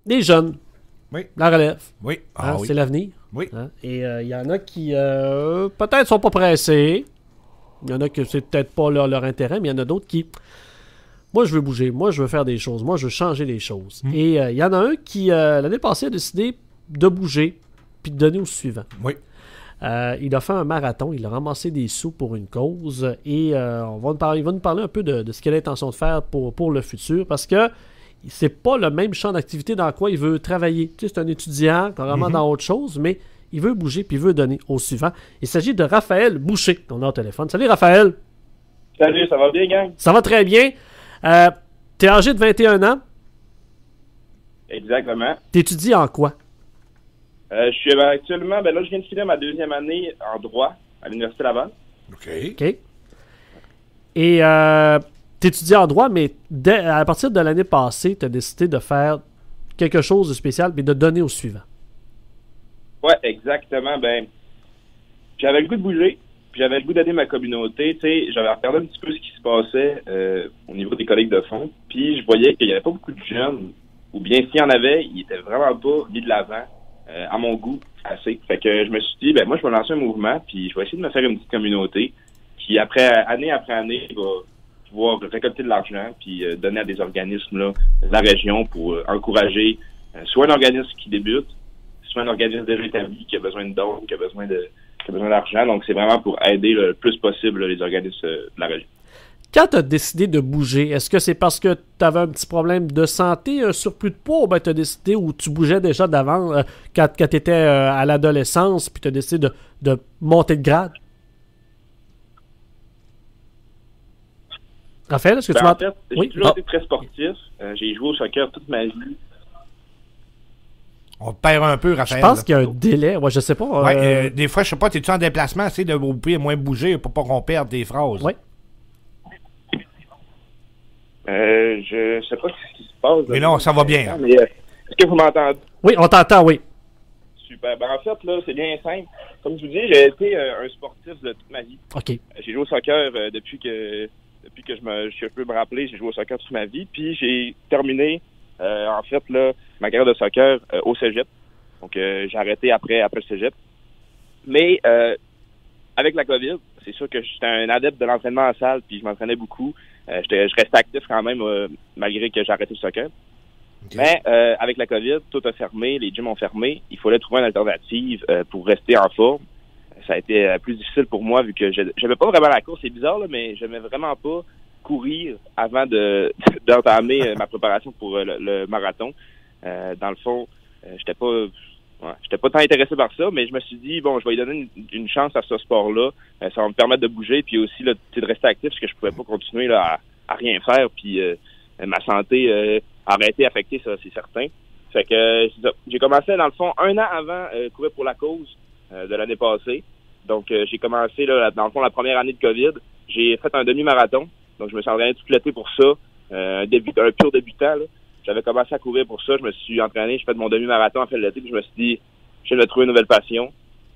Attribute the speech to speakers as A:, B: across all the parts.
A: des jeunes.
B: Oui.
A: La relève.
B: Oui.
A: Hein,
B: Oui.
A: c'est l'avenir.
B: Oui.
A: Hein? Et il y en a qui, peut-être, sont pas pressés. Il y en a que c'est peut-être pas leur intérêt, mais il y en a d'autres qui... Moi, je veux bouger. Moi, je veux faire des choses. Moi, je veux changer les choses. Et il y en a un qui, l'année passée, a décidé de bouger puis de donner au suivant.
B: Oui.
A: Il a fait un marathon. Il a ramassé des sous pour une cause. Et il va nous parler un peu de ce qu'il a l'intention de faire pour le futur. Parce que c'est pas le même champ d'activité dans quoi il veut travailler. Tu sais, c'est un étudiant, carrément dans autre chose, mais il veut bouger puis il veut donner au suivant. Il s'agit de Raphaël Boucher, qu'on a au téléphone. Salut Raphaël.
C: Salut, ça va bien, gang?
A: Ça va très bien. T'es âgé de 21 ans.
C: Exactement.
A: T'étudies en quoi?
C: Je suis actuellement, là, je viens de finir ma deuxième année en droit à l'Université Laval.
B: OK.
A: Et t'étudies en droit, mais à partir de l'année passée, t'as décidé de faire quelque chose de spécial et de donner au suivant.
C: Ouais, exactement. J'avais le goût de bouger, puis j'avais le goût d'aider ma communauté. Tu sais, j'avais regardé un petit peu ce qui se passait au niveau des collègues de fond, puis je voyais qu'il n'y avait pas beaucoup de jeunes, ou bien s'il y en avait, ils étaient vraiment pas mis de l'avant, à mon goût, assez. Fait que je me suis dit, moi, je vais lancer un mouvement, puis je vais essayer de me faire une petite communauté qui, année après année, va pouvoir récolter de l'argent, puis donner à des organismes là, de la région pour encourager soit un organisme qui débute, soit un organisme déjà établi qui a besoin de dons, qui a besoin d'argent. Donc, c'est vraiment pour aider le plus possible les organismes de la région.
A: Quand tu as décidé de bouger, est-ce que c'est parce que tu avais un petit problème de santé, un surplus de poids, ou tu as décidé, ou tu bougeais déjà d'avant, quand tu étais à l'adolescence, puis tu as décidé de monter de grade? Raphaël, est-ce que tu
C: En
A: m'entends?
C: fait, j'ai toujours été très sportif. J'ai joué au soccer toute ma vie.
B: On te perd un peu,
A: Je
B: Raphaël.
A: pense qu'il y a un délai. Ouais, je sais pas.
B: Ouais, des fois, je sais pas, t'es-tu en déplacement, essayer de moins bouger pour pas qu'on perde des phrases.
A: Oui.
C: Je sais pas ce qui se passe.
B: Mais non, ça va bien.
C: Mais, est-ce que vous m'entendez?
A: Oui, on t'entend, oui.
C: Super. En fait, là, c'est bien simple. Comme je vous dis, j'ai été un sportif de toute ma vie.
A: OK.
C: J'ai joué au soccer depuis que je peux me rappeler, j'ai joué au soccer toute ma vie. Puis j'ai terminé, en fait, là, ma carrière de soccer au cégep. Donc, j'ai arrêté après le cégep. Mais avec la COVID, c'est sûr que j'étais un adepte de l'entraînement en salle, puis je m'entraînais beaucoup. Je restais actif quand même, malgré que j'ai arrêté le soccer. Okay. Mais avec la COVID, tout a fermé, les gyms ont fermé. Il fallait trouver une alternative pour rester en forme. Ça a été plus difficile pour moi vu que j'aimais pas vraiment la course. C'est bizarre, là, mais j'aimais vraiment pas courir avant d'entamer ma préparation pour le marathon. Dans le fond, j'étais pas tant intéressé par ça, mais je me suis dit, bon, je vais lui donner une chance à ce sport-là. Ça va me permettre de bouger, puis aussi là, de rester actif, parce que je pouvais pas continuer là, à rien faire, puis ma santé aurait été affectée, ça, c'est certain. Fait que j'ai commencé, dans le fond, 1 an avant courir pour la cause de l'année passée. Donc, j'ai commencé, là, dans le fond, la première année de COVID. J'ai fait un demi-marathon. Donc, je me suis entraîné tout l'été pour ça. Un pur débutant, là. J'avais commencé à courir pour ça. Je me suis entraîné. J'ai fait mon demi-marathon en fait l'été. Puis je me suis dit, je vais trouver une nouvelle passion.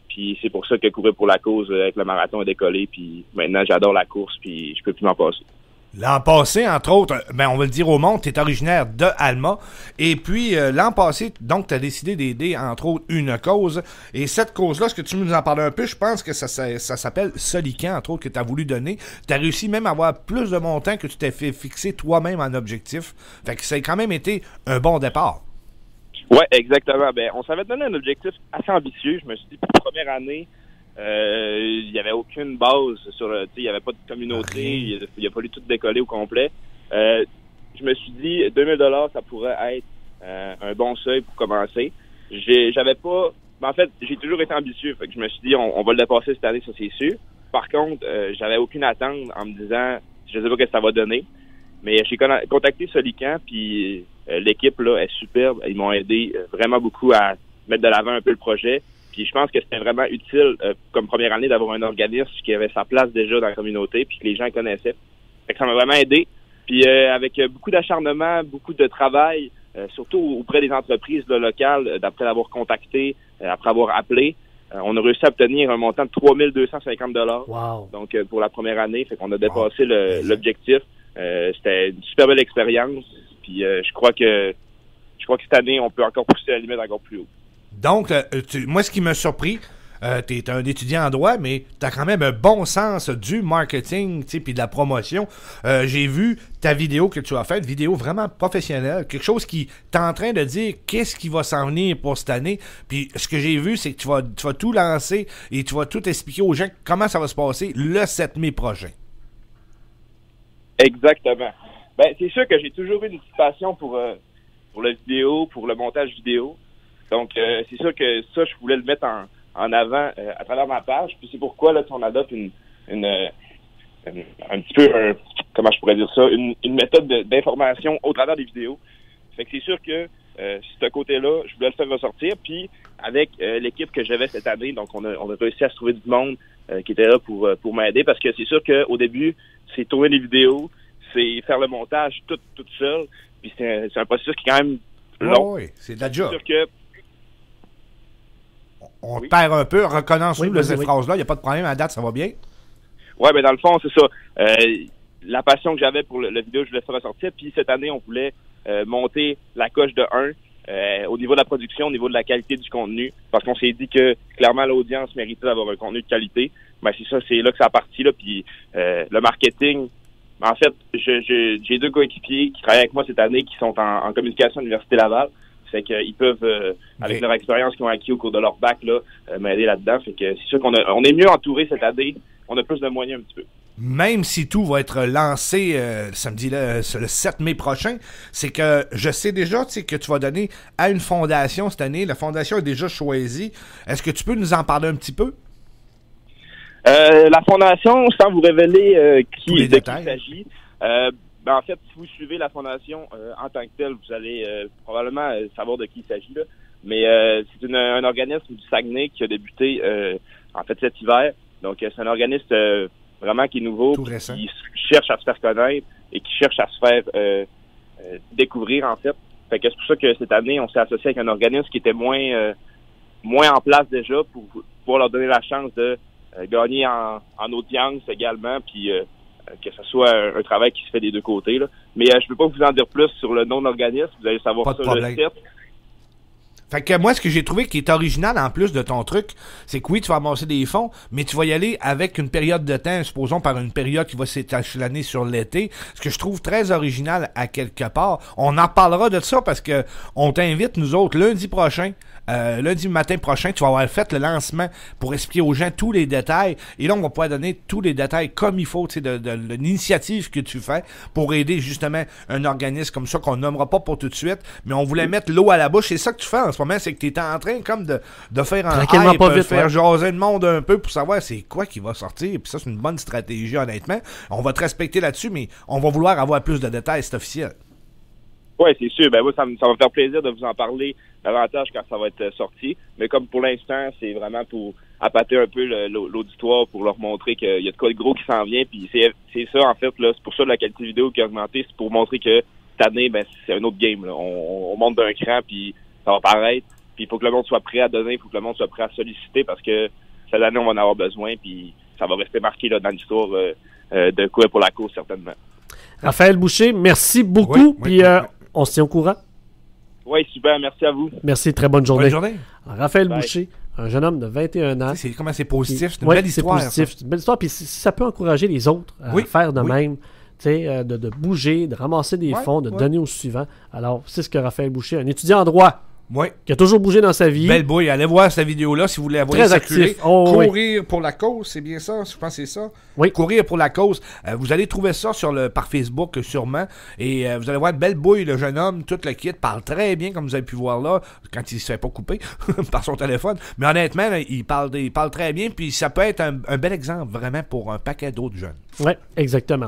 C: Puis c'est pour ça que courir pour la cause avec le marathon a décollé. Puis maintenant, j'adore la course. Puis je peux plus m'en passer.
B: L'an passé, entre autres, on va le dire au monde, tu es originaire de Alma. Et puis, l'an passé, donc, tu as décidé d'aider, entre autres, une cause. Et cette cause-là, est-ce que tu nous en parles un peu? Je pense que ça s'appelle Solican, entre autres, que tu as voulu donner. Tu as réussi même à avoir plus de montant que tu t'es fait fixer toi-même en objectif. Fait que ça a quand même été un bon départ.
C: Ouais, exactement. On s'avait donné un objectif assez ambitieux. Je me suis dit, pour la première année, il n'y avait aucune base il n'y avait pas de communauté, il a fallu tout décoller au complet. Je me suis dit, 2000 $, ça pourrait être un bon seuil pour commencer. J'avais pas, en fait, j'ai toujours été ambitieux, fait que je me suis dit, on va le dépasser cette année, ça c'est sûr. Par contre, j'avais aucune attente en me disant, je sais pas ce que ça va donner. Mais j'ai contacté Solican, puis l'équipe là est superbe. Ils m'ont aidé vraiment beaucoup à mettre de l'avant un peu le projet. Puis je pense que c'était vraiment utile comme première année d'avoir un organisme qui avait sa place déjà dans la communauté puis que les gens connaissaient. Fait que ça m'a vraiment aidé. Puis avec beaucoup d'acharnement, beaucoup de travail, surtout auprès des entreprises là, locales, d'après l'avoir contacté, après avoir appelé, on a réussi à obtenir un montant de 3250 $.
A: Wow.
C: Donc pour la première année, fait qu'on a dépassé l'objectif. C'était une super belle expérience. Puis je crois que crois que cette année, on peut encore pousser la limite encore plus haut.
B: Donc, moi, ce qui m'a surpris, tu es un étudiant en droit, mais tu as quand même un bon sens du marketing puis de la promotion. J'ai vu ta vidéo que tu as faite, vidéo vraiment professionnelle, quelque chose qui t'es en train de dire qu'est-ce qui va s'en venir pour cette année. Puis ce que j'ai vu, c'est que tu vas tout lancer et tu vas tout expliquer aux gens comment ça va se passer le 7 mai prochain.
C: Exactement. Ben, c'est sûr que j'ai toujours eu une petite passion pour la vidéo, pour le montage vidéo. Donc, c'est sûr que ça, je voulais le mettre en avant à travers ma page. Puis c'est pourquoi là, on adopte un petit peu, comment je pourrais dire ça, une méthode d'information au travers des vidéos. Fait que c'est sûr que ce côté-là, je voulais le faire ressortir. Puis avec l'équipe que j'avais cette année, donc on a réussi à se trouver du monde qui était là pour m'aider, parce que c'est sûr qu'au début, c'est tourner des vidéos, c'est faire le montage tout seul. Puis c'est un processus qui est quand même long.
B: Oui, c'est de la job.
C: C'est sûr que
B: on perd un peu, recommence cette
A: oui.
B: phrase-là, il n'y a pas de problème, à date, ça va bien.
C: Ouais, ben dans le fond, c'est ça. La passion que j'avais pour le vidéo, je voulais faire ressortir. Puis cette année, on voulait monter la coche de 1 au niveau de la production, au niveau de la qualité du contenu, parce qu'on s'est dit que clairement l'audience méritait d'avoir un contenu de qualité. Ben c'est ça, c'est là que ça a parti là. Puis le marketing, en fait, j'ai 2 coéquipiers qui travaillent avec moi cette année qui sont en communication à l'Université Laval. Fait qu'ils peuvent, avec leur expérience qu'ils ont acquis au cours de leur bac, là, m'aider là-dedans. Fait que c'est sûr qu'on est mieux entouré cette année. On a plus de moyens un petit peu.
B: Même si tout va être lancé samedi le 7 mai prochain, c'est que je sais déjà que tu vas donner à une fondation cette année. La fondation est déjà choisie. Est-ce que tu peux nous en parler un petit peu?
C: La fondation, sans vous révéler qui il s'agit, ben en fait, si vous suivez la fondation en tant que telle, vous allez probablement savoir de qui il s'agit. Là. Mais c'est un organisme du Saguenay qui a débuté en fait cet hiver. Donc c'est un organisme vraiment qui est nouveau, qui cherche à se faire connaître et qui cherche à se faire découvrir en fait. Fait que c'est pour ça que cette année, on s'est associé avec un organisme qui était moins en place déjà pour pouvoir leur donner la chance de gagner en audience également, puis que ce soit un travail qui se fait des deux côtés. Là. Mais je ne peux pas vous en dire plus sur le nom de l'organisme. Vous allez savoir sur le site.
B: Fait que moi, ce que j'ai trouvé qui est original en plus de ton truc, c'est que oui, tu vas amasser des fonds, mais tu vas y aller avec une période de temps, supposons par une période qui va s'échelonner sur l'été, ce que je trouve très original à quelque part. On en parlera de ça parce que on t'invite, nous autres, lundi matin prochain, tu vas avoir fait le lancement pour expliquer aux gens tous les détails. Et là, on va pouvoir donner tous les détails comme il faut, tu sais, de l'initiative que tu fais pour aider justement un organisme comme ça qu'on nommera pas pour tout de suite, mais on voulait mettre l'eau à la bouche. C'est ça que tu fais en ce moment, c'est que tu es en train comme de faire un hype, faire jaser le monde un peu pour savoir c'est quoi qui va sortir. Puis ça, c'est une bonne stratégie, honnêtement. On va te respecter là-dessus, mais on va vouloir avoir plus de détails, c'est officiel.
C: Oui, c'est sûr. Ben moi, ça va me faire plaisir de vous en parler davantage quand ça va être sorti. Mais comme pour l'instant, c'est vraiment pour appâter un peu l'auditoire, pour leur montrer qu'il y a de quoi de gros qui s'en vient. Puis c'est ça, en fait, là, c'est pour ça que la qualité vidéo qui a augmenté, c'est pour montrer que cette année, ben c'est un autre game. Là. On monte d'un cran, puis ça va paraître. Puis il faut que le monde soit prêt à donner, il faut que le monde soit prêt à solliciter, parce que cette année, on va en avoir besoin, puis ça va rester marqué là, dans l'histoire de quoi pour la cause, certainement.
A: Raphaël Boucher, merci beaucoup. Puis on se tient au courant.
C: Oui, super. Merci à vous.
A: Merci, très bonne journée.
B: Bonne journée.
A: Alors, Raphaël Boucher, un jeune homme de 21 ans.
B: Comment c'est positif, c'est une belle histoire.
A: C'est une belle histoire, puis si ça peut encourager les autres à faire de même, de bouger, de ramasser des fonds, de donner au suivant. Alors, c'est ce que Raphaël Boucher, un étudiant en droit, qui a toujours bougé dans sa vie.
B: Belle bouille, allez voir cette vidéo-là si vous voulez avoir circulé. Courir pour la cause, c'est bien ça? Je pense que c'est ça.
A: Oui.
B: Courir pour la cause. Vous allez trouver ça par Facebook sûrement. Et vous allez voir Belle Bouille, le jeune homme, tout le kit, parle très bien, comme vous avez pu voir là, quand il ne se fait pas couper par son téléphone. Mais honnêtement, il parle très bien. Puis ça peut être un bel exemple vraiment pour un paquet d'autres jeunes.
A: Oui, exactement.